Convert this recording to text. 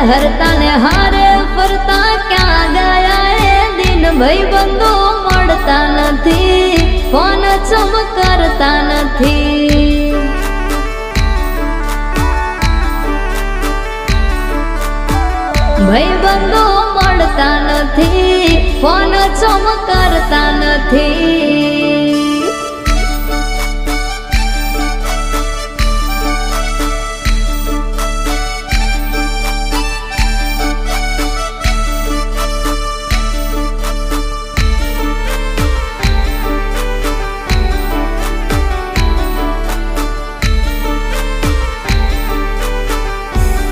હરતા ને હારે ફરતા ક્યાં ગયા એ દિન ભાઈબંધો મળતા નથી ફોન ચમકારતા નથી ભાઈબંધો મળતા નથી ફોન ચમકારતા નથી